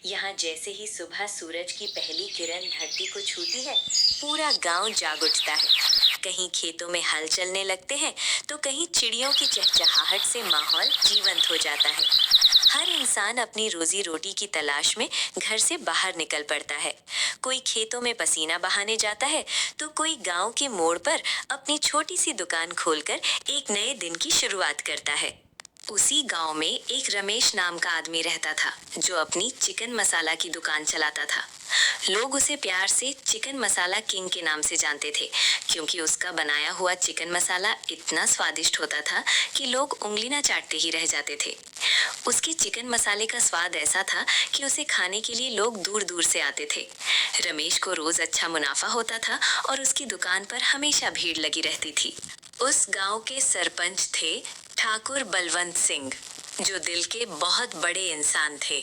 यहाँ जैसे ही सुबह सूरज की पहली किरण धरती को छूती है, पूरा गांव जाग उठता है। कहीं खेतों में हल चलने लगते हैं, तो कहीं चिड़ियों की चहचहाहट से माहौल जीवंत हो जाता है। हर इंसान अपनी रोजी रोटी की तलाश में घर से बाहर निकल पड़ता है। कोई खेतों में पसीना बहाने जाता है, तो कोई गांव के मोड़ पर अपनी छोटी सी दुकान खोलकर एक नए दिन की शुरुआत करता है। उसी गांव में एक रमेश नाम का आदमी रहता था, जो अपनी चिकन मसाला की दुकान चलाता था। लोग उसे प्यार से चिकन मसाला किंग के नाम से जानते थे, क्योंकि उसका बनाया हुआ चिकन मसाला इतना स्वादिष्ट होता था कि लोग उंगली न चाटते ही रह जाते थे। उसके चिकन मसाले का स्वाद ऐसा था कि उसे खाने के लिए लोग दूर दूर से आते थे। रमेश को रोज अच्छा मुनाफा होता था और उसकी दुकान पर हमेशा भीड़ लगी रहती थी। उस गांव के सरपंच थे ठाकुर बलवंत सिंह, जो दिल के बहुत बड़े इंसान थे।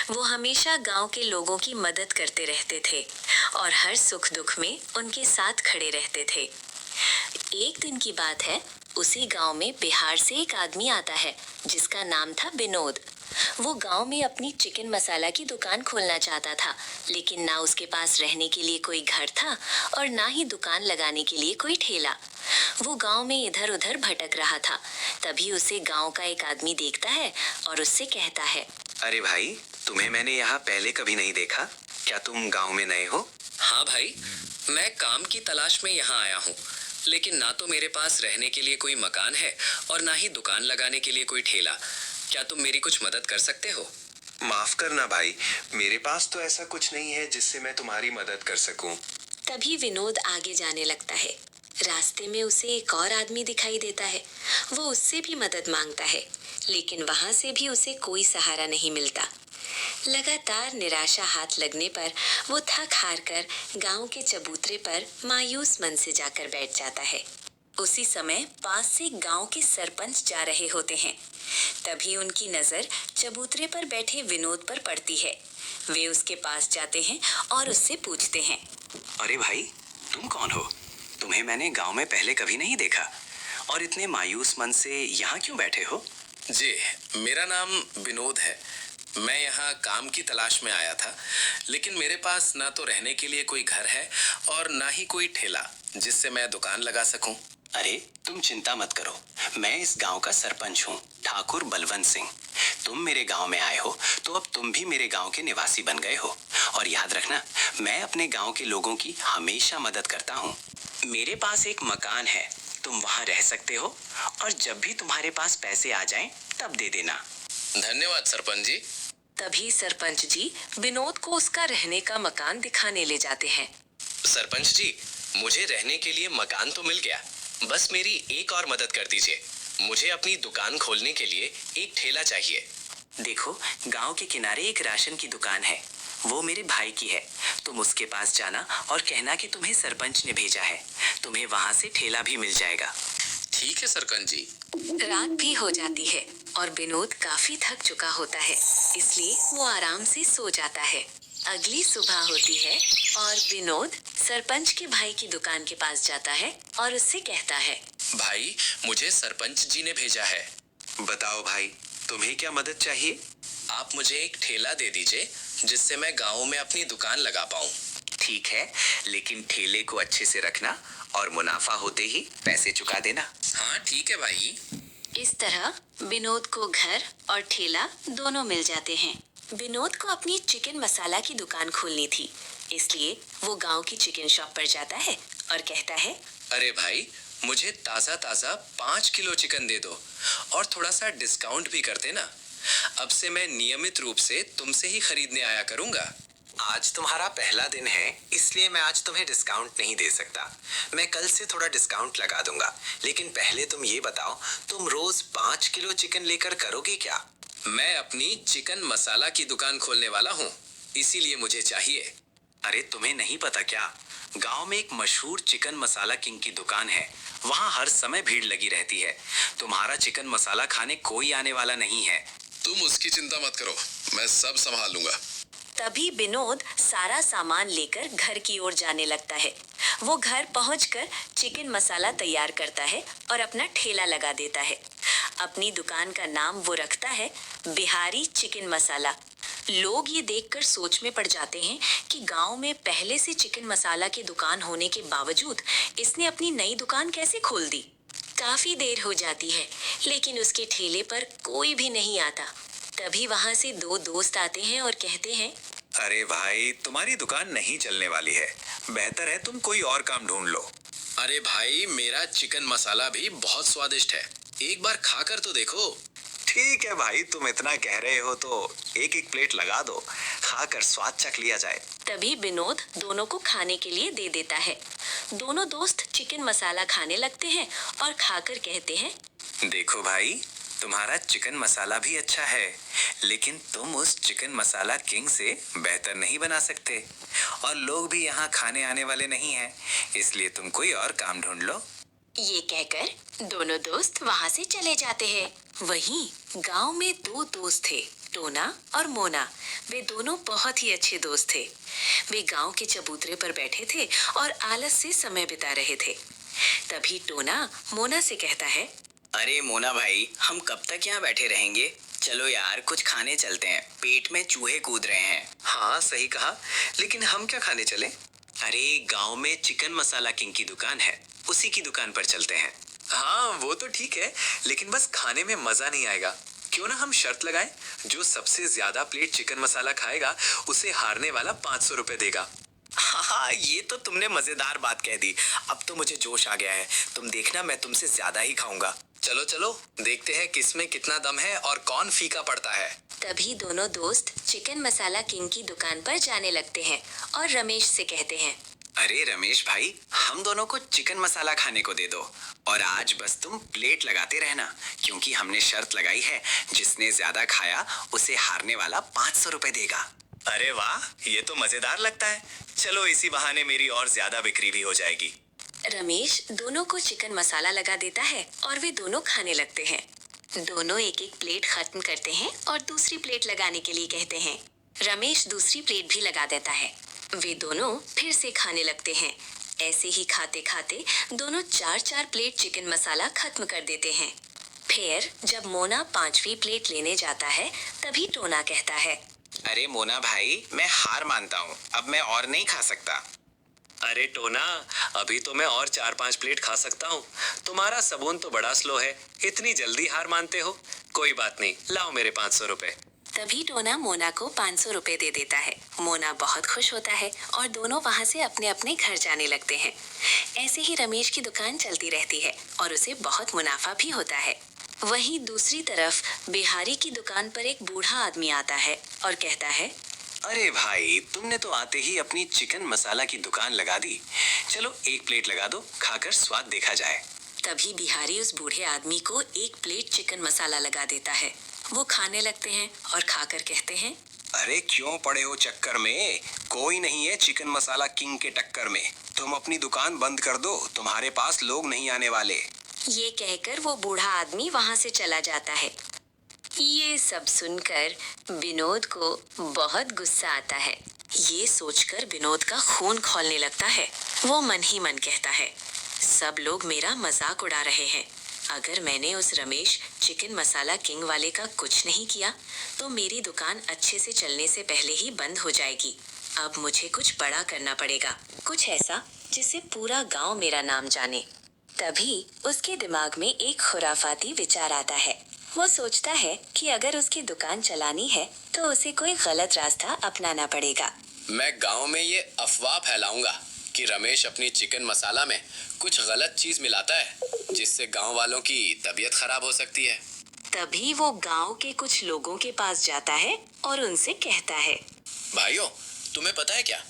वो हमेशा गांव के लोगों की मदद करते रहते थे और हर सुख दुख में उनके साथ खड़े रहते थे। एक दिन की बात है, उसी गांव में बिहार से एक आदमी आता है, जिसका नाम था विनोद। वो गांव में अपनी चिकन मसाला की दुकान खोलना चाहता था, लेकिन ना उसके पास रहने के लिए कोई घर था और ना ही दुकान लगाने के लिए कोई ठेला। वो गांव में इधर उधर भटक रहा था। तभी उसे गांव का एक आदमी देखता है और उससे कहता है, अरे भाई, तुम्हें मैंने यहाँ पहले कभी नहीं देखा। क्या तुम गांव में नए हो? हाँ भाई, मैं काम की तलाश में यहाँ आया हूँ, लेकिन ना तो मेरे पास रहने के लिए कोई मकान है और ना ही दुकान लगाने के लिए कोई ठेला। क्या तुम मेरी कुछ मदद कर सकते हो? माफ करना भाई, मेरे पास तो ऐसा कुछ नहीं है जिससे मैं तुम्हारी मदद कर सकूं। तभी विनोद आगे जाने लगता है। रास्ते में उसे एक और आदमी दिखाई देता है। वो उससे भी मदद मांगता है, लेकिन वहां से भी उसे कोई सहारा नहीं मिलता। लगातार निराशा हाथ लगने पर वो थक हार कर गांव के चबूतरे पर मायूस मन से जाकर बैठ जाता है। उसी समय पास से गांव के सरपंच जा रहे होते हैं। तभी उनकी नजर चबूतरे पर बैठे विनोद पर पड़ती है। वे उसके पास जाते हैं और उससे पूछते हैं, अरे भाई, तुम कौन हो? तुम्हें मैंने गांव में पहले कभी नहीं देखा और इतने मायूस मन से यहाँ क्यों बैठे हो? जी, मेरा नाम विनोद है। मैं यहाँ काम की तलाश में आया था, लेकिन मेरे पास ना तो रहने के लिए कोई घर है और ना ही कोई ठेला जिससे मैं दुकान लगा सकूं। अरे तुम चिंता मत करो, मैं इस गांव का सरपंच हूँ, ठाकुर बलवंत सिंह। तुम मेरे गांव में आए हो तो अब तुम भी मेरे गांव के निवासी बन गए हो। और याद रखना, मैं अपने गांव के लोगों की हमेशा मदद करता हूँ। मेरे पास एक मकान है, तुम वहाँ रह सकते हो और जब भी तुम्हारे पास पैसे आ जाएं, तब दे देना। धन्यवाद सरपंच जी। तभी सरपंच जी विनोद को उसका रहने का मकान दिखाने ले जाते हैं। सरपंच जी, मुझे रहने के लिए मकान तो मिल गया, बस मेरी एक और मदद कर दीजिए। मुझे अपनी दुकान खोलने के लिए एक ठेला चाहिए। देखो, गांव के किनारे एक राशन की दुकान है, वो मेरे भाई की है। तुम उसके पास जाना और कहना कि तुम्हें सरपंच ने भेजा है। तुम्हें वहाँ से ठेला भी मिल जाएगा। ठीक है सरपंच जी। रात भी हो जाती है और विनोद काफी थक चुका होता है, इसलिए वो आराम से सो जाता है। अगली सुबह होती है और विनोद सरपंच के भाई की दुकान के पास जाता है और उससे कहता है, भाई, मुझे सरपंच जी ने भेजा है। बताओ भाई, तुम्हें क्या मदद चाहिए? आप मुझे एक ठेला दे दीजिए, जिससे मैं गाँव में अपनी दुकान लगा पाऊँ। ठीक है, लेकिन ठेले को अच्छे से रखना और मुनाफा होते ही पैसे चुका देना। हाँ ठीक है भाई। इस तरह विनोद को घर और ठेला दोनों मिल जाते हैं। विनोद को अपनी चिकन मसाला की दुकान खोलनी थी, इसलिए वो गांव की चिकन शॉप पर जाता है और कहता है, अरे भाई, मुझे ताज़ा ताज़ा 5 किलो चिकन दे दो और थोड़ा सा डिस्काउंट भी कर देना। अब से मैं नियमित रूप से तुमसे ही खरीदने आया करूँगा। आज तुम्हारा पहला दिन है, इसलिए मैं आज तुम्हें डिस्काउंट नहीं दे सकता। मैं कल से थोड़ा डिस्काउंट लगा दूंगा, लेकिन पहले तुम ये बताओ, तुम रोज 5 किलो चिकन लेकर करोगे क्या? मैं अपनी चिकन मसाला की दुकान खोलने वाला हूँ, इसीलिए मुझे चाहिए। अरे तुम्हें नहीं पता क्या? गांव में एक मशहूर चिकन मसाला किंग की दुकान है, वहाँ हर समय भीड़ लगी रहती है। तुम्हारा चिकन मसाला खाने कोई आने वाला नहीं है। तुम उसकी चिंता मत करो, मैं सब संभाल लूंगा। तभी विनोद सारा सामान लेकर घर की ओर जाने लगता है। वो घर पहुंचकर चिकन मसाला तैयार करता है और अपना ठेला लगा देता है। अपनी दुकान का नाम वो रखता है बिहारी चिकन मसाला। लोग ये देखकर सोच में पड़ जाते हैं कि गांव में पहले से चिकन मसाला की दुकान होने के बावजूद इसने अपनी नई दुकान कैसे खोल दी। काफी देर हो जाती है लेकिन उसके ठेले पर कोई भी नहीं आता। तभी वहां से दो दोस्त आते हैं और कहते हैं, अरे भाई, तुम्हारी दुकान नहीं चलने वाली है, बेहतर है तुम कोई और काम ढूंढ लो। अरे भाई, मेरा चिकन मसाला भी बहुत स्वादिष्ट है, एक बार खाकर तो देखो। ठीक है भाई, तुम इतना कह रहे हो तो एक एक प्लेट लगा दो, खाकर स्वाद चख लिया जाए। तभी विनोद दोनों को खाने के लिए दे देता है। दोनों दोस्त चिकन मसाला खाने लगते हैं और खाकर कहते हैं, देखो भाई, तुम्हारा चिकन मसाला भी अच्छा है, लेकिन तुम उस चिकन मसाला किंग से बेहतर नहीं बना सकते, और लोग भी यहाँ खाने आने वाले नहीं हैं, इसलिए तुम कोई और काम ढूंढ लो। ये कहकर दोनों दोस्त वहां से चले जाते हैं। वहीं गांव में दो दोस्त थे, टोना और मोना। वे दोनों बहुत ही अच्छे दोस्त थे। वे गांव के चबूतरे पर बैठे थे और आलस से समय बिता रहे थे। तभी टोना मोना से कहता है, अरे मोना भाई, हम कब तक यहाँ बैठे रहेंगे? चलो यार, कुछ खाने चलते हैं, पेट में चूहे कूद रहे हैं। हाँ सही कहा, लेकिन हम क्या खाने चले? अरे गांव में चिकन मसाला किंग की दुकान है, उसी की दुकान पर चलते हैं। हाँ वो तो ठीक है, लेकिन बस खाने में मजा नहीं आएगा। क्यों ना हम शर्त लगाएं, जो सबसे ज्यादा प्लेट चिकन मसाला खाएगा उसे हारने वाला 500 रुपए देगा। हाँ, ये तो तुमने मजेदार बात कह दी। अब तो मुझे जोश आ गया है। तुम देखना, मैं तुमसे ज्यादा ही खाऊंगा। चलो चलो, देखते हैं किसमें कितना दम है और कौन फीका पड़ता है। तभी दोनों दोस्त चिकन मसाला किंग की दुकान पर जाने लगते हैं और रमेश से कहते हैं, अरे रमेश भाई, हम दोनों को चिकन मसाला खाने को दे दो, और आज बस तुम प्लेट लगाते रहना, क्योंकि हमने शर्त लगाई है, जिसने ज्यादा खाया उसे हारने वाला 500 रुपए देगा। अरे वाह, ये तो मजेदार लगता है। चलो इसी बहाने मेरी और ज्यादा बिक्री भी हो जाएगी। रमेश दोनों को चिकन मसाला लगा देता है और वे दोनों खाने लगते हैं। दोनों एक एक प्लेट खत्म करते हैं और दूसरी प्लेट लगाने के लिए कहते हैं। रमेश दूसरी प्लेट भी लगा देता है। वे दोनों फिर से खाने लगते हैं। ऐसे ही खाते खाते दोनों 4-4 प्लेट चिकन मसाला खत्म कर देते हैं। फिर जब मोना 5वीं प्लेट लेने जाता है, तभी टोना कहता है, अरे मोना भाई, मैं हार मानता हूँ, अब मैं और नहीं खा सकता। अरे टोना, अभी तो मैं और 4-5 प्लेट खा सकता हूँ। तुम्हारा सबून तो बड़ा स्लो है, इतनी जल्दी हार मानते हो। कोई बात नहीं, लाओ मेरे 500 रुपए। तभी टोना मोना को 500 रुपए दे देता है। मोना बहुत खुश होता है और दोनों वहां से अपने अपने घर जाने लगते हैं। ऐसे ही रमेश की दुकान चलती रहती है और उसे बहुत मुनाफा भी होता है। वहीं दूसरी तरफ बिहारी की दुकान पर एक बूढ़ा आदमी आता है और कहता है, अरे भाई, तुमने तो आते ही अपनी चिकन मसाला की दुकान लगा दी। चलो एक प्लेट लगा दो, खाकर स्वाद देखा जाए। तभी बिहारी उस बूढ़े आदमी को एक प्लेट चिकन मसाला लगा देता है। वो खाने लगते हैं और खाकर कहते हैं, अरे क्यों पड़े हो चक्कर में? कोई नहीं है चिकन मसाला किंग के टक्कर में। तुम अपनी दुकान बंद कर दो, तुम्हारे पास लोग नहीं आने वाले। ये कहकर वो बूढ़ा आदमी वहां से चला जाता है। ये सब सुनकर विनोद को बहुत गुस्सा आता है। ये सोचकर विनोद का खून खौलने लगता है। वो मन ही मन कहता है, सब लोग मेरा मजाक उड़ा रहे हैं। अगर मैंने उस रमेश चिकन मसाला किंग वाले का कुछ नहीं किया तो मेरी दुकान अच्छे से चलने से पहले ही बंद हो जाएगी। अब मुझे कुछ बड़ा करना पड़ेगा, कुछ ऐसा जिससे पूरा गांव मेरा नाम जाने। तभी उसके दिमाग में एक खुराफाती विचार आता है। वो सोचता है कि अगर उसकी दुकान चलानी है तो उसे कोई गलत रास्ता अपनाना पड़ेगा। मैं गांव में ये अफवाह फैलाऊंगा कि रमेश अपनी चिकन मसाला में कुछ गलत चीज मिलाता है, जिससे गांव वालों की तबीयत खराब हो सकती है। तभी वो गांव के कुछ लोगों के पास जाता है और उनसे कहता है, भाइयों, तुम्हें पता है क्या,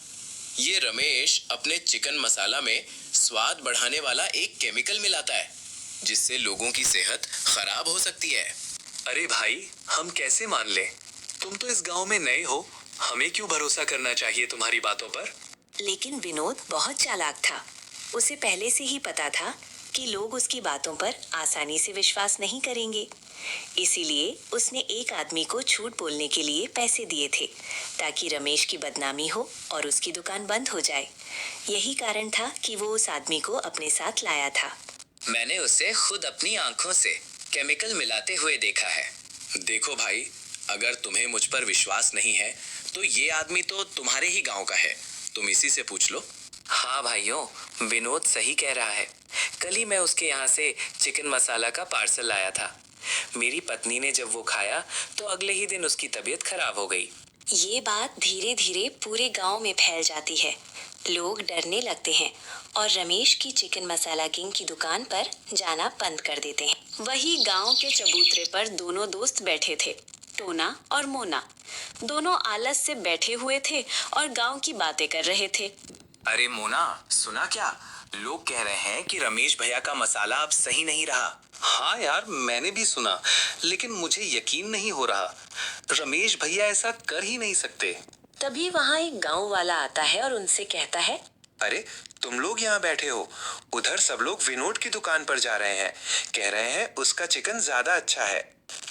ये रमेश अपने चिकन मसाला में स्वाद बढ़ाने वाला एक केमिकल मिलाता है, जिससे लोगों की सेहत खराब हो सकती है। अरे भाई, हम कैसे मान ले? तुम तो इस गांव में नए हो, हमें क्यों भरोसा करना चाहिए तुम्हारी बातों पर? लेकिन विनोद बहुत चालाक था। उसे पहले से ही पता था कि लोग उसकी बातों पर आसानी से विश्वास नहीं करेंगे। इसीलिए उसने एक आदमी को झूठ बोलने के लिए पैसे दिए थे, ताकि रमेश की बदनामी हो और उसकी दुकान बंद हो जाए। यही कारण था कि वो उस आदमी को अपने साथ लाया था। मैंने उसे खुद अपनी आंखों से केमिकल मिलाते हुए देखा है। देखो भाई, अगर तुम्हें मुझ पर विश्वास नहीं है तो ये आदमी तो तुम्हारे ही गांव का है, तुम इसी से पूछ लो। हाँ भाइयों, विनोद सही कह रहा है। कल ही मैं उसके यहाँ से चिकन मसाला का पार्सल लाया था। मेरी पत्नी ने जब वो खाया तो अगले ही दिन उसकी तबीयत खराब हो गई। ये बात धीरे धीरे पूरे गांव में फैल जाती है। लोग डरने लगते हैं और रमेश की चिकन मसाला किंग की दुकान पर जाना बंद कर देते हैं। वही गांव के चबूतरे पर दोनों दोस्त बैठे थे, टोना और मोना। दोनों आलस से बैठे हुए थे और गांव की बातें कर रहे थे। अरे मोना, सुना क्या? लोग कह रहे हैं कि रमेश भैया का मसाला अब सही नहीं रहा। हाँ यार, मैंने भी सुना, लेकिन मुझे यकीन नहीं हो रहा। रमेश भैया ऐसा कर ही नहीं सकते। तभी वहाँ एक गांव वाला आता है और उनसे कहता है, अरे तुम लोग यहाँ बैठे हो, उधर सब लोग विनोद की दुकान पर जा रहे हैं। कह रहे हैं उसका चिकन ज्यादा अच्छा है।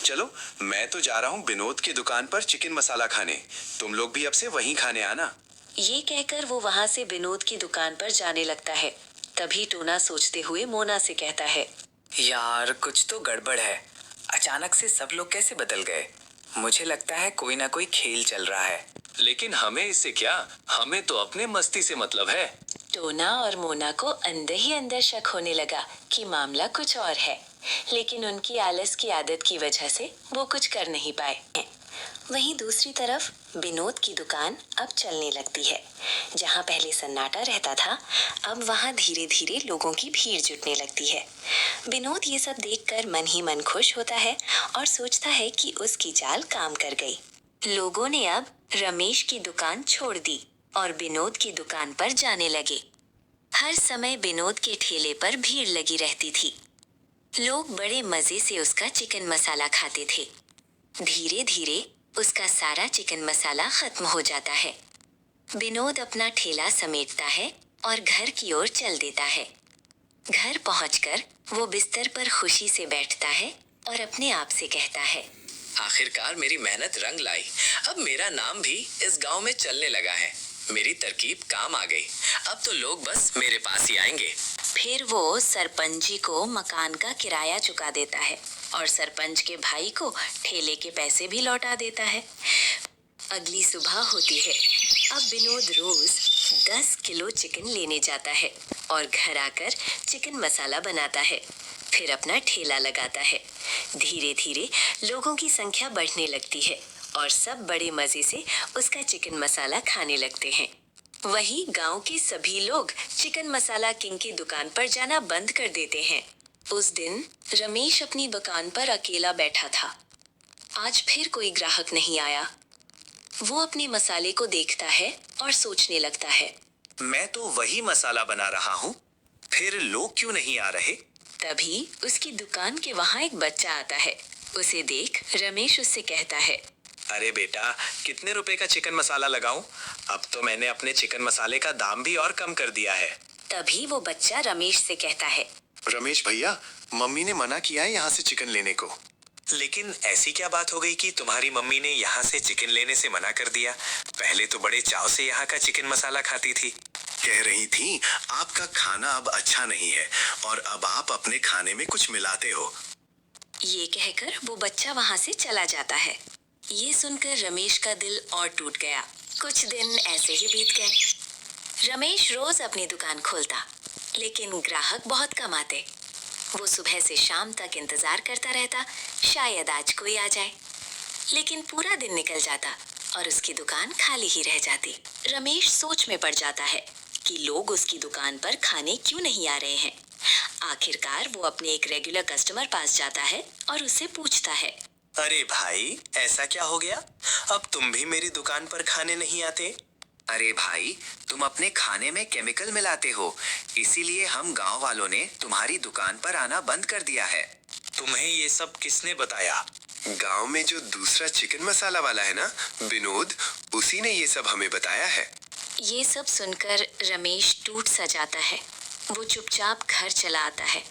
चलो, मैं तो जा रहा हूँ विनोद की दुकान पर चिकन मसाला खाने। तुम लोग भी अब से वहीं खाने आना। ये कहकर वो वहाँ से विनोद की दुकान पर जाने लगता है। तभी टोना सोचते हुए मोना से कहता है, यार कुछ तो गड़बड़ है। अचानक से सब लोग कैसे बदल गए? मुझे लगता है कोई ना कोई खेल चल रहा है। लेकिन हमें इससे क्या, हमें तो अपने मस्ती से मतलब है। टोना और मोना को अंदर ही अंदर शक होने लगा कि मामला कुछ और है, लेकिन उनकी आलस की आदत की वजह से वो कुछ कर नहीं पाए। वहीं दूसरी तरफ विनोद की दुकान अब चलने लगती है। जहां पहले सन्नाटा रहता था, अब वहां धीरे धीरे लोगों की भीड़ जुटने लगती है। विनोद ये सब देखकर मन ही मन खुश होता है और सोचता है कि उसकी चाल काम कर गई। लोगों ने अब रमेश की दुकान छोड़ दी और विनोद की दुकान पर जाने लगे। हर समय विनोद के ठेले पर भीड़ लगी रहती थी। लोग बड़े मजे से उसका चिकन मसाला खाते थे। धीरे धीरे उसका सारा चिकन मसाला खत्म हो जाता है। विनोद अपना ठेला समेटता है और घर की ओर चल देता है। घर पहुंचकर वो बिस्तर पर खुशी से बैठता है और अपने आप से कहता है, आखिरकार मेरी मेहनत रंग लाई। अब मेरा नाम भी इस गांव में चलने लगा है। मेरी तरकीब काम आ गई। अब तो लोग बस मेरे पास ही आएंगे। फिर वो सरपंच जी को मकान का किराया चुका देता है और सरपंच के भाई को ठेले के पैसे भी लौटा देता है। अगली सुबह होती है। अब विनोद रोज 10 किलो चिकन लेने जाता है और घर आकर चिकन मसाला बनाता है। फिर अपना ठेला लगाता है। धीरे धीरे लोगों की संख्या बढ़ने लगती है और सब बड़े मजे से उसका चिकन मसाला खाने लगते हैं। वहीं गांव के सभी लोग चिकन मसाला किंग की दुकान पर जाना बंद कर देते हैं। उस दिन रमेश अपनी दुकान पर अकेला बैठा था। आज फिर कोई ग्राहक नहीं आया। वो अपने मसाले को देखता है और सोचने लगता है, मैं तो वही मसाला बना रहा हूँ, फिर लोग क्यों नहीं आ रहे? तभी उसकी दुकान के वहाँ एक बच्चा आता है। उसे देख रमेश उससे कहता है, अरे बेटा, कितने रुपए का चिकन मसाला लगाऊं? अब तो मैंने अपने चिकन मसाले का दाम भी और कम कर दिया है। तभी वो बच्चा रमेश से कहता है, रमेश भैया, मम्मी ने मना किया है यहाँ से चिकन लेने को। लेकिन ऐसी क्या बात हो गई कि तुम्हारी मम्मी ने यहाँ से चिकन लेने से मना कर दिया? पहले तो बड़े चाव से यहाँ का चिकन मसाला खाती थी। कह रही थी आपका खाना अब अच्छा नहीं है और अब आप अपने खाने में कुछ मिलाते हो। ये कहकर वो बच्चा वहाँ से चला जाता है। ये सुनकर रमेश का दिल और टूट गया। कुछ दिन ऐसे ही बीत गए। रमेश रोज अपनी दुकान खोलता, लेकिन ग्राहक बहुत कम आते। वो सुबह से शाम तक इंतजार करता रहता, शायद आज कोई आ जाए। लेकिन पूरा दिन निकल जाता और उसकी दुकान खाली ही रह जाती। रमेश सोच में पड़ जाता है कि लोग उसकी दुकान पर खाने क्यों नहीं आ रहे हैं। आखिरकार वो अपने एक रेगुलर कस्टमर पास जाता है और उससे पूछता है, अरे भाई, ऐसा क्या हो गया? अब तुम भी मेरी दुकान पर खाने नहीं आते? अरे भाई, तुम अपने खाने में केमिकल मिलाते हो, इसीलिए हम गांव वालों ने तुम्हारी दुकान पर आना बंद कर दिया है। तुम्हें ये सब किसने बताया? गांव में जो दूसरा चिकन मसाला वाला है ना, विनोद, उसी ने ये सब हमें बताया है। ये सब सुनकर रमेश टूट सा जाता है। वो चुपचाप घर चला आता है।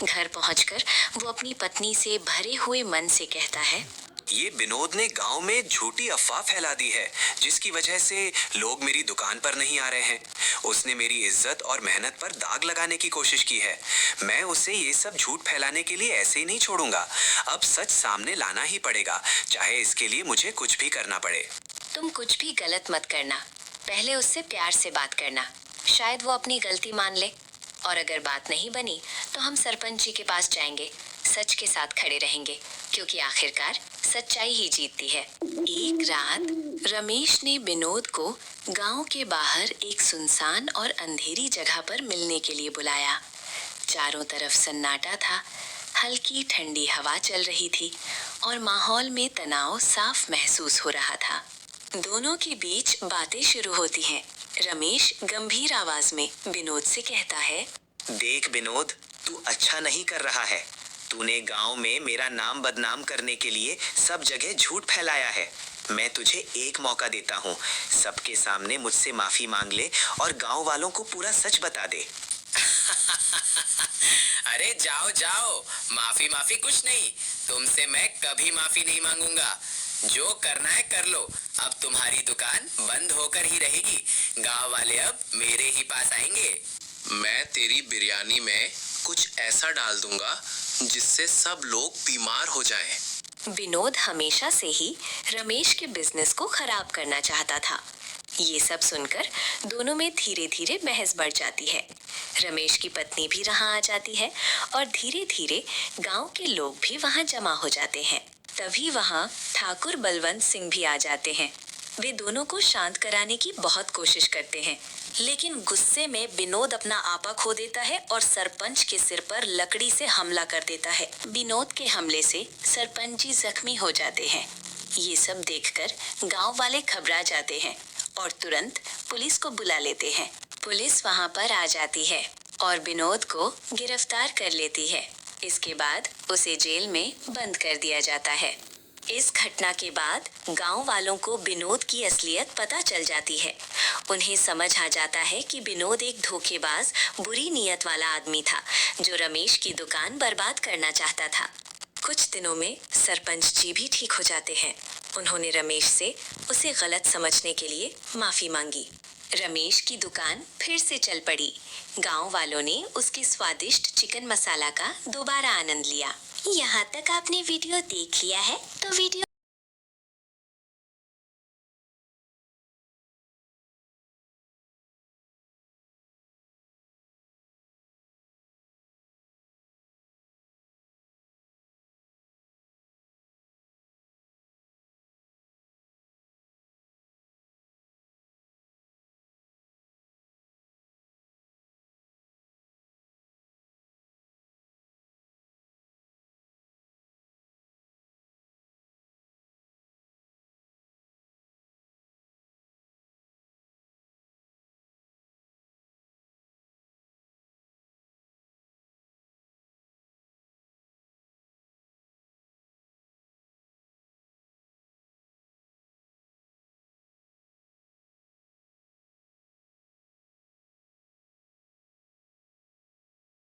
घर पहुंचकर वो अपनी पत्नी से भरे हुए मन से कहता है, ये विनोद ने गांव में झूठी अफवाह फैला दी है, जिसकी वजह से लोग मेरी दुकान पर नहीं आ रहे हैं। उसने मेरी इज्जत और मेहनत पर दाग लगाने की कोशिश की है। मैं उसे ये सब झूठ फैलाने के लिए ऐसे ही नहीं छोड़ूंगा। अब सच सामने लाना ही पड़ेगा, चाहे इसके लिए मुझे कुछ भी करना पड़े। तुम कुछ भी गलत मत करना, पहले उससे प्यार से बात करना, शायद वो अपनी गलती मान ले। और अगर बात नहीं बनी तो हम सरपंच जी के पास जाएंगे, सच के साथ खड़े रहेंगे, क्योंकि आखिरकार सच्चाई ही जीतती है। एक रात रमेश ने विनोद को गांव के बाहर एक सुनसान और अंधेरी जगह पर मिलने के लिए बुलाया। चारों तरफ सन्नाटा था, हल्की ठंडी हवा चल रही थी और माहौल में तनाव साफ महसूस हो रहा था। दोनों के बीच बातें शुरू होती हैं। रमेश गंभीर आवाज में विनोद से कहता है, देख विनोद, तू अच्छा नहीं कर रहा है। तूने गांव में मेरा नाम बदनाम करने के लिए सब जगह झूठ फैलाया है। मैं तुझे एक मौका देता हूँ, सबके सामने मुझसे माफी मांग ले और गांव वालों को पूरा सच बता दे। अरे जाओ जाओ, माफी माफी कुछ नहीं, तुमसे मैं कभी माफी नहीं मांगूंगा। जो करना है कर लो, अब तुम्हारी दुकान बंद होकर ही रहेगी। गांव वाले अब मेरे ही पास आएंगे। मैं तेरी बिरयानी में कुछ ऐसा डाल दूंगा जिससे सब लोग बीमार हो जाएं। विनोद हमेशा से ही रमेश के बिजनेस को खराब करना चाहता था। ये सब सुनकर दोनों में धीरे धीरे बहस बढ़ जाती है। रमेश की पत्नी भी वहां आ जाती है और धीरे धीरे गांव के लोग भी वहां जमा हो जाते हैं। तभी वहां ठाकुर बलवंत सिंह भी आ जाते हैं। वे दोनों को शांत कराने की बहुत कोशिश करते हैं, लेकिन गुस्से में विनोद अपना आपा खो देता है और सरपंच के सिर पर लकड़ी से हमला कर देता है। विनोद के हमले से सरपंच जी जख्मी हो जाते हैं। ये सब देखकर गांव वाले घबरा जाते हैं और तुरंत पुलिस को बुला लेते हैं। पुलिस वहां पर आ जाती है और विनोद को गिरफ्तार कर लेती है। इसके बाद उसे जेल में बंद कर दिया जाता है। इस घटना के बाद गांव वालों को विनोद की असलियत पता चल जाती है। उन्हें समझ आ जाता है कि विनोद एक धोखेबाज, बुरी नीयत वाला आदमी था, जो रमेश की दुकान बर्बाद करना चाहता था। कुछ दिनों में सरपंच जी भी ठीक हो जाते हैं। उन्होंने रमेश से उसे गलत समझने के लिए माफी मांगी। रमेश की दुकान फिर से चल पड़ी। गांव वालों ने उसके स्वादिष्ट चिकन मसाला का दोबारा आनंद लिया। यहाँ तक आपने वीडियो देख लिया है तो वीडियो